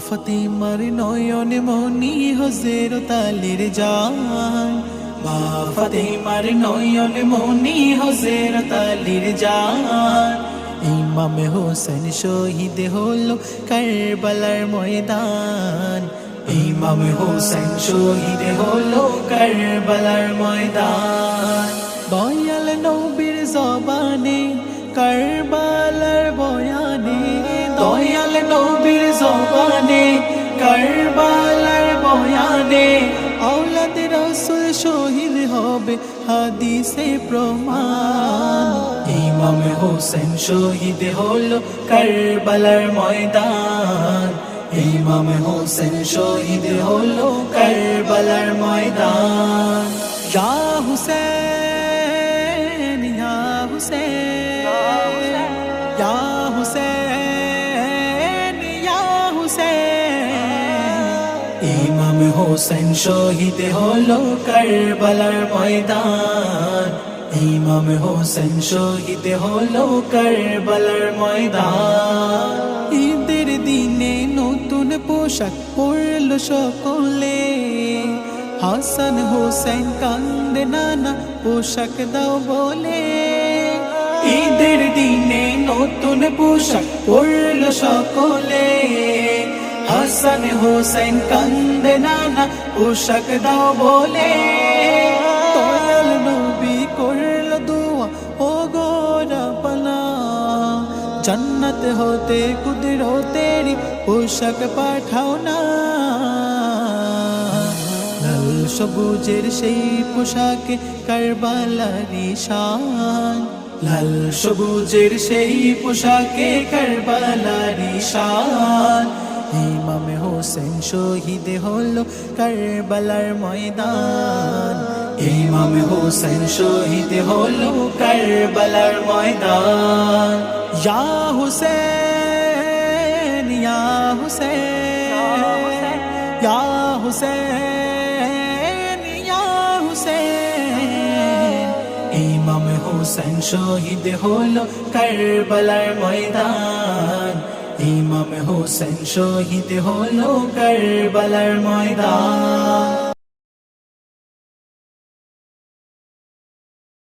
ফাতিমার নয়নে মনি হযরত আলীর জান, মা ফাতিমার নয়নে মনি হযরত আলীর জান। ইমাম হোসেন শহীদ হলো কারবালার ময়দান, ইমাম হোসেন শহীদ হলো কারবালার ময়দান। দয়াল নবীর জবানে কারবালার বয়ানে, দয়াল নবীর জবানে কারবালার বয়ানে, আওলাদ রাসূল শহীদ হবে হাদিসে প্রমাণ। ইমাম হোসেন শহীদ হলো কারবালার ময়দান, ইমাম হোসেন শহীদ হলো কারবালার ময়দান। ইয়া হুসেন ইয়া হুসেন ইয়া হুসেন ইয়া হুসেন। ইমাম হোসেন শহীদ হলো কারবালার ময়দান, ইমাম হোসেন শহীদ হলো কারবালার ময়দান। ঈদের দিনে নতুন পোশাক পরলো সকলে, হাসান হোসেন কান্দে নানা পোশাক দাও বলে। ঈদের দিনে নতুন পোশাক পরলো সকলে, হাসান হোসেন কান্দে নানা পোশাক দাও বলে। দয়াল নবী করলো দোয়া ও গো রব্বানা, জান্নাত হতে কুদরতেরি পোশাক পাঠাও না। লাল সবুজের সেই পোশাকে কারবালারি শান, লাল সবুজের সেই পোশাকে কারবালারি শান। ইমাম হোসেন শহীদ হলো কারবালার ময়দান, ইমাম হোসেন শহীদ হলো কারবালার ময়দান। ইয়া হুসেন ইয়া হুসেন ইয়া হুসেন ইয়া হুসেন। ইমাম হোসেন শহীদ হলো কারবালার ময়দান, ইমাম হোসেন শহীদ হলো কারবালার ময়দান।